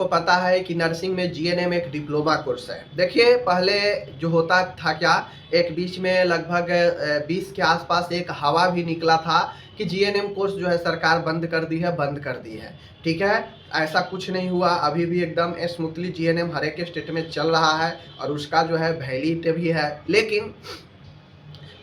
को पता है कि नर्सिंग में जीएनएम एक डिप्लोमा कोर्स है। देखिए पहले जो होता था क्या, एक बीच में लगभग 20 के आसपास एक हवा भी निकला था कि जीएनएम कोर्स जो है सरकार बंद कर दी है, बंद कर दी है। ठीक है, ऐसा कुछ नहीं हुआ, अभी भी एकदम स्मूथली जीएनएम हर एक स्टेट में चल रहा है और उसका जो है वैलिडिटी भी है। लेकिन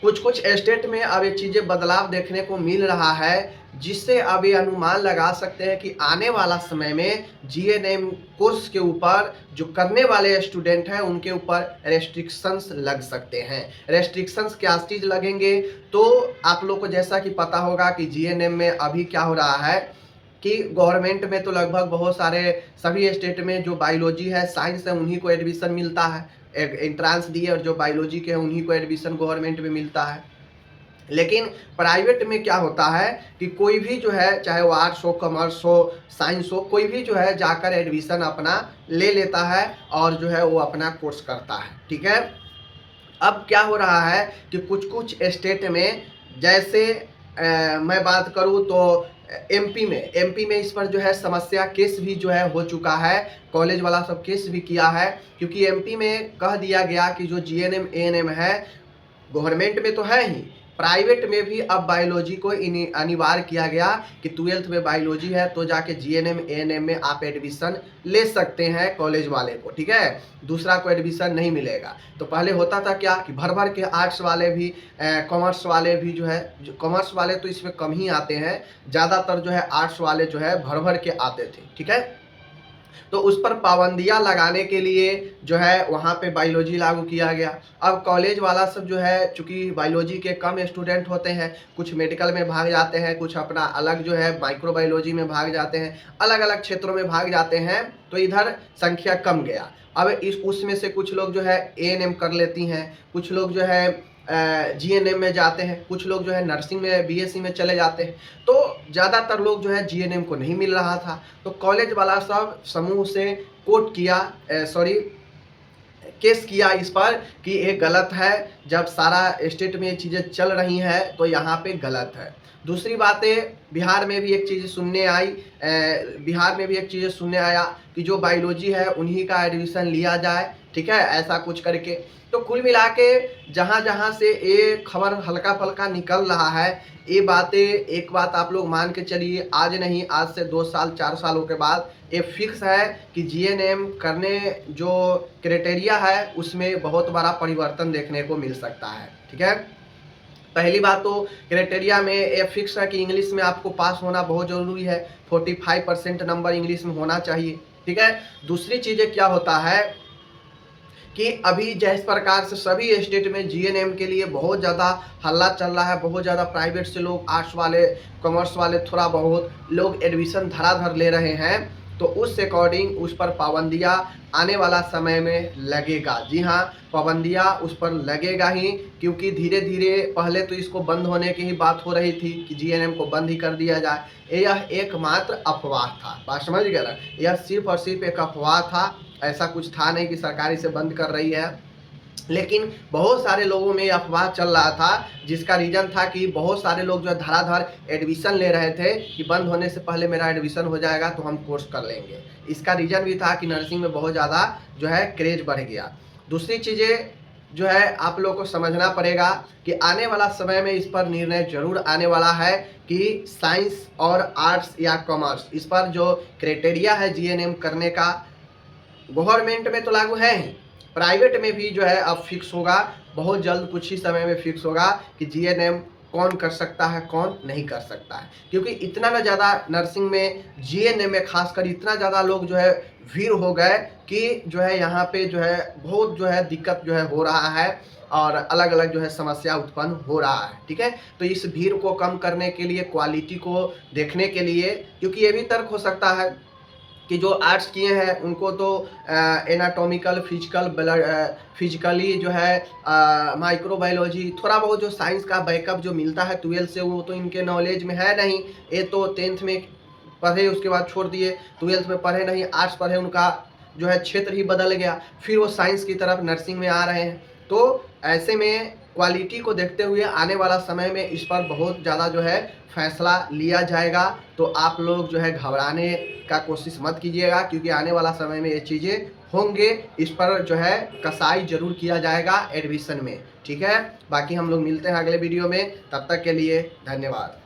कुछ कुछ स्टेट में अब ये चीज़ें बदलाव देखने को मिल रहा है, जिससे अब ये अनुमान लगा सकते हैं कि आने वाला समय में जीएनएम कोर्स के ऊपर जो करने वाले स्टूडेंट हैं उनके ऊपर रेस्ट्रिक्शंस लग सकते हैं। रेस्ट्रिक्शंस क्या चीज़ लगेंगे, तो आप लोग को जैसा कि पता होगा कि जीएनएम में अभी क्या हो रहा है कि गवर्नमेंट में तो लगभग बहुत सारे सभी स्टेट में जो बायोलॉजी है, साइंस है, उन्हीं को एडमिशन मिलता है। एक एंट्रांस दिए और जो बायोलॉजी के हैं उन्हीं को एडमिशन गवर्नमेंट में मिलता है। लेकिन प्राइवेट में क्या होता है कि कोई भी जो है, चाहे वो आर्ट्स हो, कॉमर्स हो, साइंस हो, कोई भी जो है जाकर एडमिशन अपना ले लेता है और जो है वो अपना कोर्स करता है। ठीक है, अब क्या हो रहा है कि कुछ कुछ स्टेट में, जैसे मैं बात करूं तो एमपी में इस पर जो है समस्या केस भी जो है हो चुका है, कॉलेज वाला सब केस भी किया है, क्योंकि एमपी में कह दिया गया कि जो जीएनएम एएनएम है गवर्नमेंट में तो है ही, प्राइवेट में भी अब बायोलॉजी को अनिवार्य किया गया कि 12th में बायोलॉजी है तो जाके जीएनएम एएनएम में आप एडमिशन ले सकते हैं कॉलेज वाले को। ठीक है, दूसरा को एडमिशन नहीं मिलेगा। तो पहले होता था क्या कि भर भर के आर्ट्स वाले भी, कॉमर्स वाले भी जो है, कॉमर्स वाले तो इसमें कम ही आते हैं, ज़्यादातर जो है आर्ट्स वाले जो है भर भर के आते थे। ठीक है, तो उस पर पाबंदियां लगाने के लिए जो है वहाँ पे बायोलॉजी लागू किया गया। अब कॉलेज वाला सब जो है, चूँकि बायोलॉजी के कम स्टूडेंट होते हैं, कुछ मेडिकल में भाग जाते हैं, कुछ अपना अलग जो है माइक्रो बायोलॉजी में भाग जाते हैं, अलग अलग क्षेत्रों में भाग जाते हैं, तो इधर संख्या कम गया। अब इस उसमें से कुछ लोग जो है एएनएम कर लेती हैं, कुछ लोग जो है जीएनएम में जाते हैं, कुछ लोग जो है नर्सिंग में बीएससी में चले जाते हैं। तो ज़्यादातर लोग जो है जीएनएम को नहीं मिल रहा था, तो कॉलेज वाला सब समूह से कोर्ट किया, केस किया इस पर कि ये गलत है। जब सारा स्टेट में ये चीज़ें चल रही हैं तो यहाँ पे गलत है। दूसरी बातें, बिहार में भी एक चीज़ सुनने आई, बिहार में भी एक चीज़ सुनने आया कि जो बायोलॉजी है उन्हीं का एडमिशन लिया जाए। ठीक है, ऐसा कुछ करके। तो कुल मिला के जहाँ जहाँ से ये खबर हल्का फल्का निकल रहा है, ये बातें, एक बात आप लोग मान के चलिए, आज नहीं, आज से 2 साल 4 सालों के बाद ये फिक्स है कि जीएनएम करने जो क्राइटेरिया है उसमें बहुत बड़ा परिवर्तन देखने को मिल सकता है। ठीक है, पहली बात तो क्राइटेरिया में ये फिक्स है कि इंग्लिश में आपको पास होना बहुत ज़रूरी है, 45% नंबर इंग्लिश में होना चाहिए। ठीक है, दूसरी चीज़ें क्या होता है कि अभी जिस प्रकार से सभी स्टेट में जीएनएम के लिए बहुत ज़्यादा हल्ला चल रहा है, बहुत ज़्यादा प्राइवेट से लोग, आर्ट्स वाले, कॉमर्स वाले थोड़ा बहुत लोग एडमिशन धड़ाधड़ ले रहे हैं, तो उस अकॉर्डिंग उस पर पाबंदियाँ आने वाला समय में लगेगा। जी हाँ, पाबंदियाँ उस पर लगेगा ही, क्योंकि धीरे धीरे पहले तो इसको बंद होने की ही बात हो रही थी कि जीएनएम को बंद ही कर दिया जाए। यह एकमात्र अफवाह था, बात समझ गए ना, यह सिर्फ और सिर्फ एक अफवाह था, ऐसा कुछ था नहीं कि सरकार इसे बंद कर रही है। लेकिन बहुत सारे लोगों में अफवाह चल रहा था, जिसका रीज़न था कि बहुत सारे लोग जो है धड़ाधड़ एडमिशन ले रहे थे कि बंद होने से पहले मेरा एडमिशन हो जाएगा तो हम कोर्स कर लेंगे। इसका रीज़न भी था कि नर्सिंग में बहुत ज़्यादा जो है क्रेज बढ़ गया। दूसरी चीज़ें जो है आप लोगों को समझना पड़ेगा कि आने वाला समय में इस पर निर्णय जरूर आने वाला है कि साइंस और आर्ट्स या कॉमर्स, इस पर जो क्राइटेरिया है जीएनएम करने का, गवर्नमेंट में तो लागू है ही, प्राइवेट में भी जो है अब फिक्स होगा, बहुत जल्द कुछ ही समय में फिक्स होगा कि जीएनएम कौन कर सकता है, कौन नहीं कर सकता है। क्योंकि इतना ना ज़्यादा नर्सिंग में, जीएनएम में खासकर इतना ज़्यादा लोग जो है भीड़ हो गए कि जो है यहाँ पे जो है बहुत जो है दिक्कत जो है हो रहा है और अलग अलग जो है समस्या उत्पन्न हो रहा है। ठीक है, तो इस भीड़ को कम करने के लिए, क्वालिटी को देखने के लिए, क्योंकि ये भी तर्क हो सकता है कि जो आर्ट्स किए हैं उनको तो एनाटॉमिकल, फिजिकली जो है माइक्रोबायोलॉजी, थोड़ा बहुत जो साइंस का बैकअप जो मिलता है 12 से, वो तो इनके नॉलेज में है नहीं। ये तो 10th में पढ़े, उसके बाद छोड़ दिए, 12th में पढ़े नहीं, आर्ट्स पढ़े, उनका जो है क्षेत्र ही बदल गया, फिर वो साइंस की तरफ, नर्सिंग में आ रहे हैं। तो ऐसे में क्वालिटी को देखते हुए आने वाला समय में इस पर बहुत ज़्यादा जो है फैसला लिया जाएगा। तो आप लोग जो है घबराने का कोशिश मत कीजिएगा, क्योंकि आने वाला समय में ये चीज़ें होंगे। इस पर जो है कसाई ज़रूर किया जाएगा एडमिशन में, ठीक है। बाकी हम लोग मिलते हैं अगले वीडियो में, तब तक के लिए धन्यवाद।